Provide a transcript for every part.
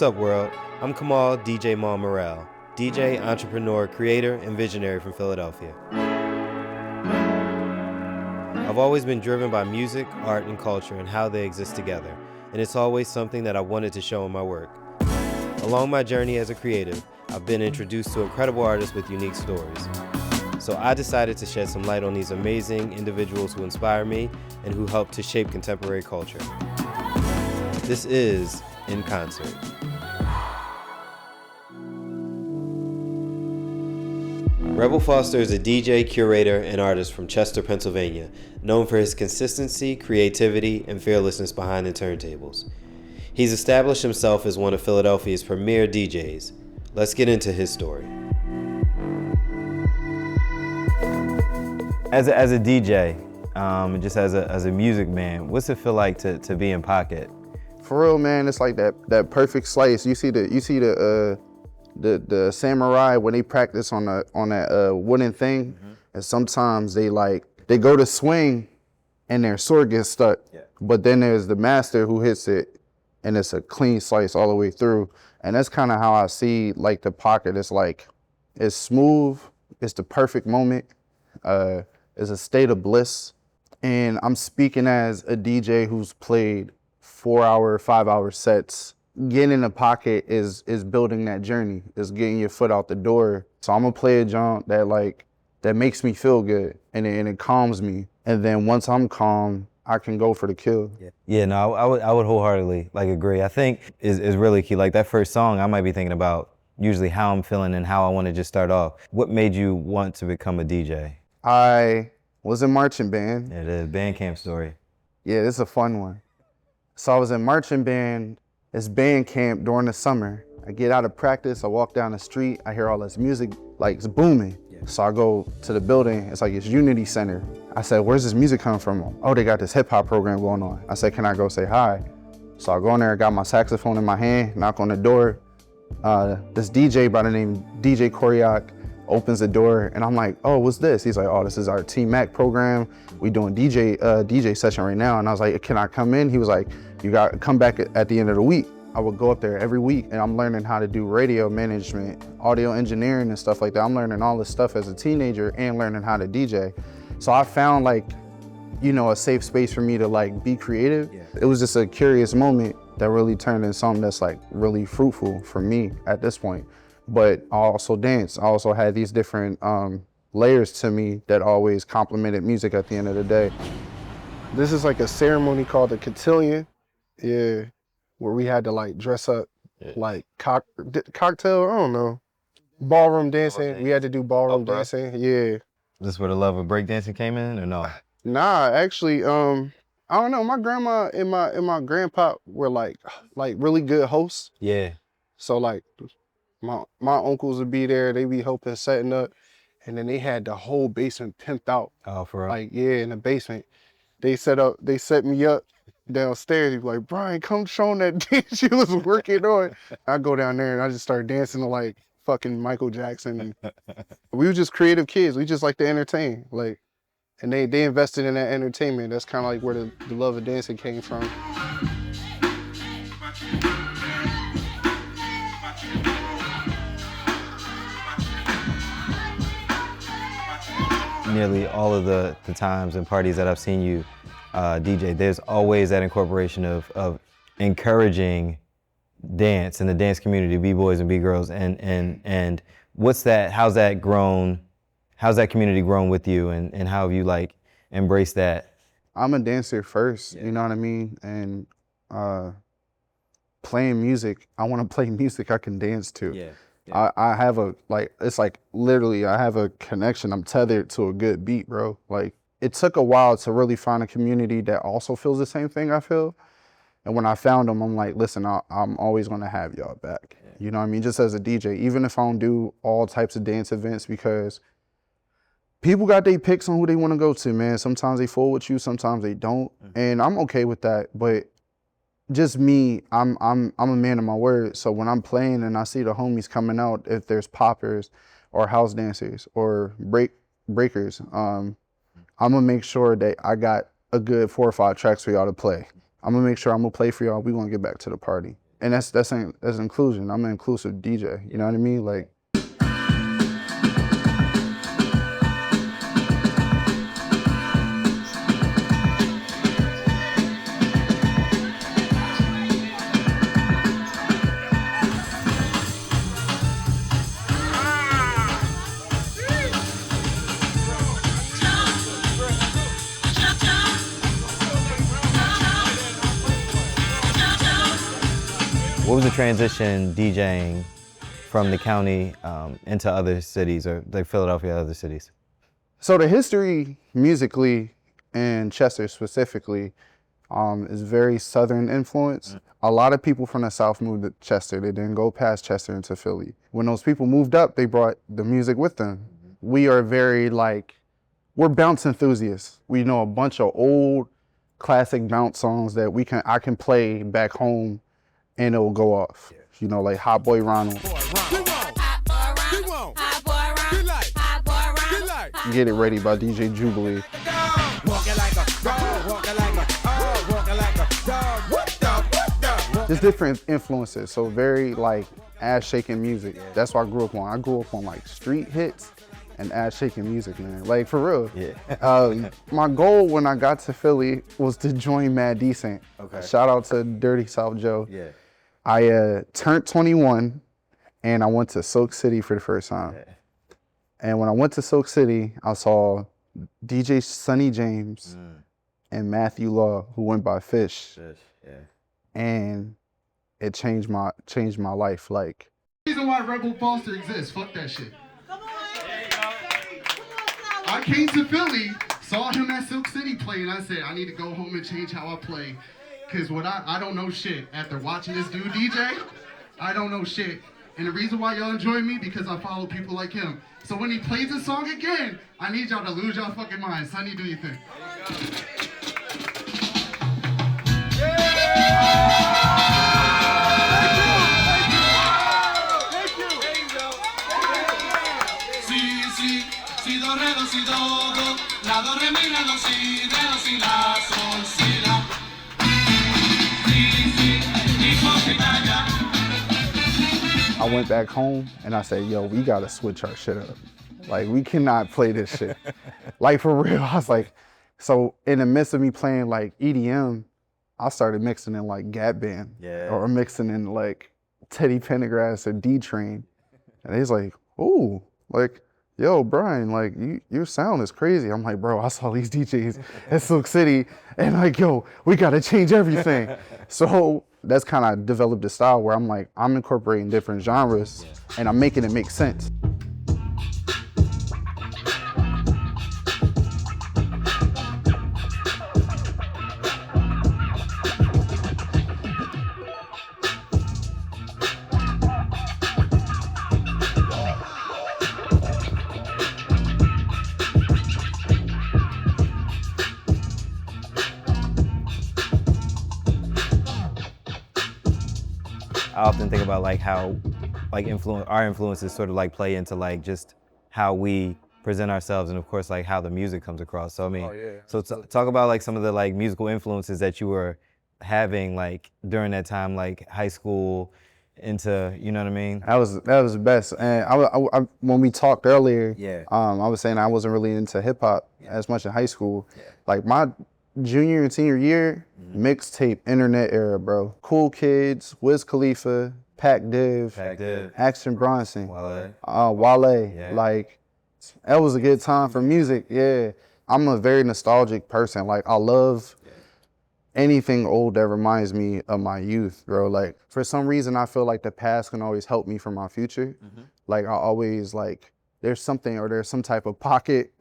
What's up, world? I'm Kamal DJ Ma Morel, DJ, entrepreneur, creator, and visionary from Philadelphia. I've always been driven by music, art, and culture and how they exist together, and it's always something that I wanted to show in my work. Along my journey as a creative, I've been introduced to incredible artists with unique stories. So I decided to shed some light on these amazing individuals who inspire me and who help to shape contemporary culture. This is In Concert. Rebel Foster is a DJ, curator, and artist from Chester, Pennsylvania, known for his consistency, creativity, and fearlessness behind the turntables. He's established himself as one of Philadelphia's premier DJs. Let's get into his story. As a DJ, just as a music man, what's it feel like to be in pocket? For real, man, it's like that perfect slice. You see the samurai when they practice on that wooden thing, and sometimes they go to swing and their sword gets stuck. Yeah. But then there's the master who hits it, and it's a clean slice all the way through. And that's kind of how I see like the pocket. It's smooth. It's the perfect moment. It's a state of bliss. And I'm speaking as a DJ who's played 4-hour, 5-hour sets. Getting in the pocket is building that journey. It's getting your foot out the door. So I'm gonna play a jump that makes me feel good and it calms me. And then once I'm calm, I can go for the kill. Yeah, no, I would wholeheartedly agree. I think is really key. Like that first song, I might be thinking about usually how I'm feeling and how I want to just start off. What made you want to become a DJ? I was in marching band. Yeah, the band camp story. Yeah, this is a fun one. So I was in marching band. It's band camp during the summer. I get out of practice, I walk down the street, I hear all this music, like it's booming. Yeah. So I go to the building, it's like it's Unity Center. I said, where's this music coming from? Oh, they got this hip hop program going on. I said, can I go say hi? So I go in there, got my saxophone in my hand, knock on the door. This DJ by the name DJ Koryak opens the door and I'm like, oh, what's this? He's like, oh, this is our T-Mac program. We doing DJ session right now. And I was like, can I come in? He was like, you got to come back at the end of the week. I would go up there every week and I'm learning how to do radio management, audio engineering and stuff like that. I'm learning all this stuff as a teenager and learning how to DJ. So I found a safe space for me to be creative. Yeah. It was just a curious moment that really turned into something that's really fruitful for me at this point. But I also dance. I also had these different layers to me that always complemented music at the end of the day. This is like a ceremony called the cotillion. Yeah, where we had to dress up cocktail, I don't know, ballroom dancing. We had to do ballroom dancing. Yeah. This where the love of breakdancing came in, or no? Nah, actually, I don't know. My grandma and my grandpa were really good hosts. Yeah. So my uncles would be there. They be helping setting up, and then they had the whole basement pimped out. Oh, for real? In the basement. They set me up downstairs. He'd be like, Brian, come show them that dance you was working on. I go down there and I just started dancing to fucking Michael Jackson. And we were just creative kids. We just like to entertain. And they invested in that entertainment. That's kind of where the love of dancing came from. Nearly all of the times and parties that I've seen you DJ, there's always that incorporation of encouraging dance in the dance community, B-boys and B-girls, and what's that, how's that grown, how's that community grown with you, and how have you embraced that? I'm a dancer first, You know what I mean? And playing music, I want to play music I can dance to. Yeah. I have literally I have a connection. I'm tethered to a good beat, bro. It took a while to really find a community that also feels the same thing I feel. And when I found them, I'm like, listen, I'm always gonna have y'all back. Yeah. You know what I mean? Just as a DJ, even if I don't do all types of dance events, because people got their picks on who they wanna go to, man. Sometimes they fool with you, sometimes they don't. Mm-hmm. And I'm okay with that, but just me, I'm a man of my word. So when I'm playing and I see the homies coming out, if there's poppers or house dancers or breakers, I'm gonna make sure that I got a good 4 or 5 tracks for y'all to play. I'm gonna make sure I'm gonna play for y'all. We gonna get back to the party. And that's inclusion. I'm an inclusive DJ. You know what I mean? Like. What was the transition DJing from the county into other cities, or like Philadelphia, other cities? So the history musically in Chester specifically is very Southern influence. A lot of people from the South moved to Chester. They didn't go past Chester into Philly. When those people moved up, they brought the music with them. We are very we're bounce enthusiasts. We know a bunch of old classic bounce songs that I can play back home and it will go off. You know, like Hot Boy Ronald. Get It Ready by DJ Jubilee. Just different influences, so very ass shaking music. That's what I grew up on. I grew up on street hits and ass shaking music, man. Like for real. Yeah. My goal when I got to Philly was to join Mad Decent. Okay. Shout out to Dirty South Joe. Yeah. I turned 21 and I went to Silk City for the first time. Yeah. And when I went to Silk City, I saw DJ Sonny James and Matthew Law, who went by Fish. Yeah. And it changed my life. The reason why Rebel Foster exists, fuck that shit. I came to Philly, saw him at Silk City play, and I said, I need to go home and change how I play. Cause I don't know shit. After watching this dude DJ, I don't know shit. And the reason why y'all enjoy me, because I follow people like him. So when he plays this song again, I need y'all to lose y'all fucking minds. Sonny, do your thing. Si, do, re, do, si, do, la, do, re, mi, la, do, si, re, do, si, la, sol, si, la. I went back home and I said, yo, we gotta switch our shit up. We cannot play this shit. For real. I was so in the midst of me playing EDM, I started mixing in Gap Band. Yeah. Or mixing in Teddy Pendergrass or D-Train. And he's ooh, yo, Brian, your sound is crazy. I'm bro, I saw these DJs at Silk City and yo, we gotta change everything. So that's kind of developed a style where I'm incorporating different genres and I'm making it make sense. I often think about how our influences sort of play into just how we present ourselves, and of course how the music comes across. So I mean, so talk about some of the musical influences that you were having during that time, high school into, you know what I mean? That was the best. And I when we talked earlier, Yeah. I was saying I wasn't really into hip hop as much in high school. Yeah. My junior and senior year, mixtape internet era, bro. Cool Kids, Wiz Khalifa, Pac Div, Action Bronson, Wale. Yeah. That was a good time for music. Yeah, I'm a very nostalgic person. I love anything old that reminds me of my youth, bro. For some reason, I feel the past can always help me for my future. I always there's something or there's some type of pocket.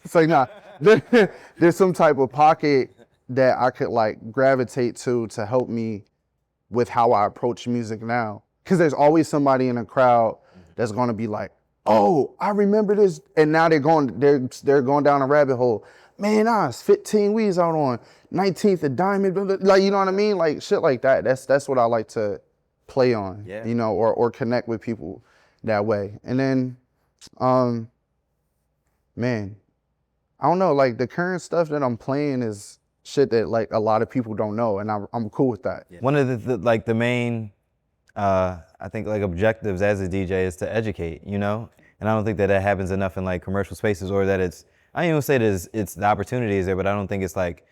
It's nah, there's some type of pocket that I could gravitate to help me with how I approach music now. Cause there's always somebody in a crowd that's gonna be oh, I remember this, and now they're going down a rabbit hole. Man, I was 15 weeks out on 19th and Diamond, you know what I mean? Shit like that. That's what I like to play on, you know, or connect with people that way. And then, man, I don't know, the current stuff that I'm playing is shit that like a lot of people don't know, and I'm cool with that. One of the main, I think like objectives as a DJ is to educate, you know? And I don't think that happens enough in like commercial spaces, or that I don't even say that it's the opportunity is there, but I don't think it's like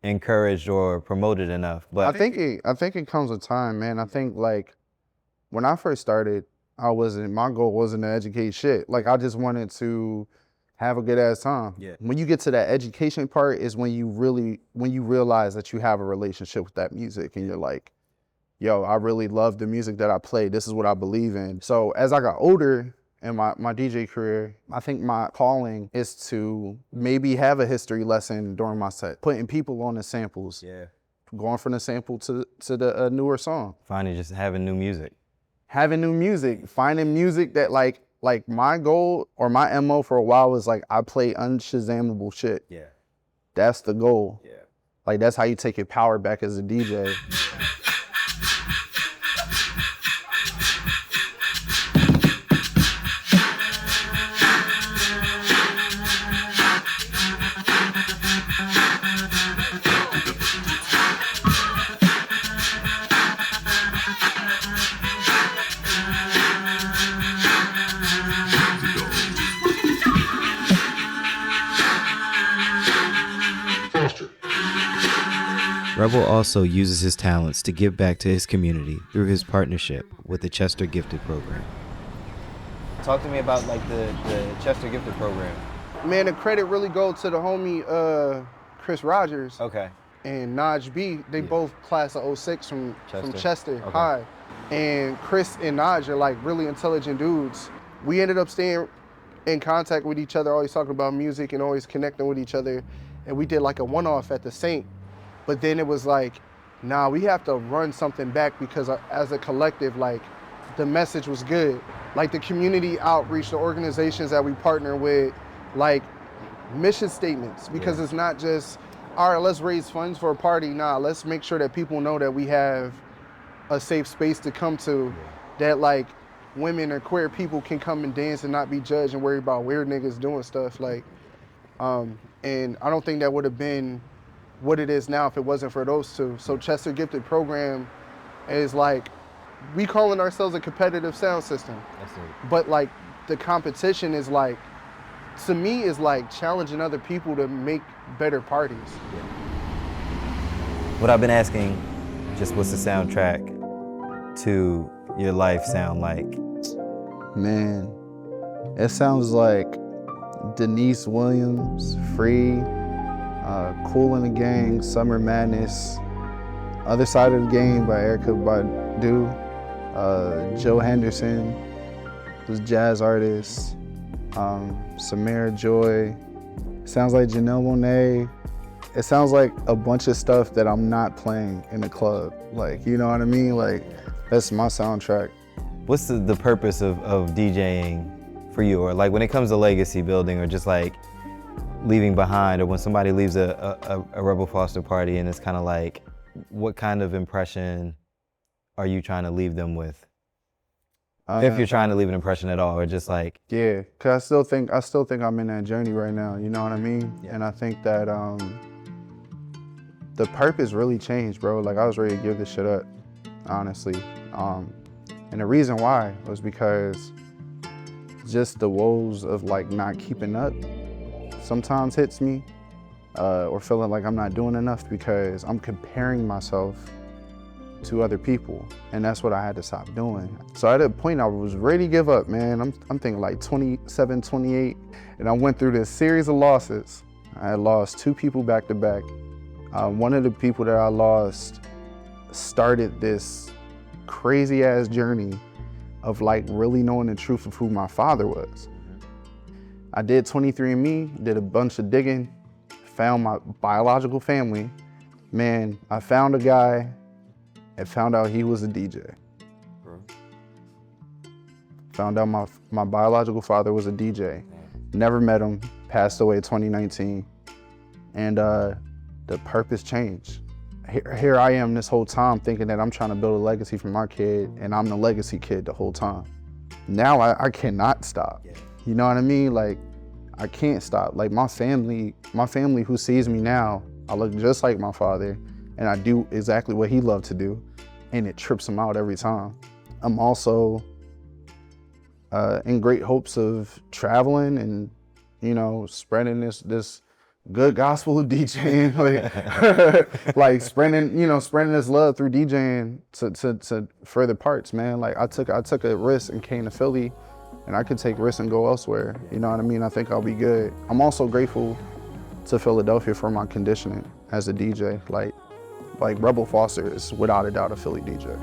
encouraged or promoted enough. But I think it comes with time, man. I think like when I first started, my goal wasn't to educate shit. Like I just wanted to have a good ass time. Yeah. When you get to that education part is when you realize that you have a relationship with that music and you're like, yo, I really love the music that I play. This is what I believe in. So as I got older in my DJ career, I think my calling is to maybe have a history lesson during my set, putting people on the samples, going from the sample to the newer song. Finally just having new music. Having new music, finding music that like my goal or my MO for a while was like, I play unshazamable shit. Yeah. That's the goal. Yeah. Like that's how you take your power back as a DJ. Rebel also uses his talents to give back to his community through his partnership with the Chester Gifted Program. Talk to me about like the Chester Gifted Program. Man, the credit really goes to the homie Chris Rogers. Okay. And Naj B. They both class of 06 from Chester Okay. High. And Chris and Naj are like really intelligent dudes. We ended up staying in contact with each other, always talking about music and always connecting with each other. And we did like a one-off at the Saint. But then it was like, nah, we have to run something back because as a collective, like the message was good. Like the community outreach, the organizations that we partner with, like mission statements, because it's not just, all right, let's raise funds for a party. Nah, let's make sure that people know that we have a safe space to come to, that like women or queer people can come and dance and not be judged and worry about weird niggas doing stuff. Like, and I don't think that would have been what it is now if it wasn't for those two. So Chester Gifted Program is like, we calling ourselves a competitive sound system. But like the competition is like, to me is like challenging other people to make better parties. What I've been asking, just what's the soundtrack to your life sound like? Man, it sounds like Denise Williams, Free, Cool in the Gang, Summer Madness, Other Side of the Game by Erykah Badu, Joe Henderson, who's a jazz artist, Samara Joy. Sounds like Janelle Monáe. It sounds like a bunch of stuff that I'm not playing in the club. Like, you know what I mean? Like, that's my soundtrack. What's the purpose of DJing for you? Or like when it comes to legacy building, or just like leaving behind, or when somebody leaves a Rebel Foster party and it's kind of like, what kind of impression are you trying to leave them with? If you're trying to leave an impression at all, or just like... Yeah, cause I still think I'm in that journey right now, you know what I mean? Yeah. And I think that the purpose really changed, bro. Like I was ready to give this shit up, honestly. And the reason why was because just the woes of like not keeping up sometimes hits me, or feeling like I'm not doing enough because I'm comparing myself to other people, and that's what I had to stop doing. So at a point I was ready to give up, man. I'm thinking like 27, 28, and I went through this series of losses. I had lost 2 people back to back. One of the people that I lost started this crazy ass journey of like really knowing the truth of who my father was. I did 23andMe, did a bunch of digging, found my biological family. Man, I found a guy and found out he was a DJ. Found out my biological father was a DJ. Never met him, passed away 2019. And the purpose changed. Here I am this whole time thinking that I'm trying to build a legacy for my kid, and I'm the legacy kid the whole time. Now I cannot stop. You know what I mean? Like, I can't stop. Like my family who sees me now, I look just like my father, and I do exactly what he loved to do, and it trips him out every time. I'm also in great hopes of traveling and, you know, spreading this good gospel of DJing, like spreading this love through DJing to further parts, man. Like I took a risk and came to Philly, and I could take risks and go elsewhere. You know what I mean? I think I'll be good. I'm also grateful to Philadelphia for my conditioning as a DJ. Like Rebel Foster is without a doubt a Philly DJ.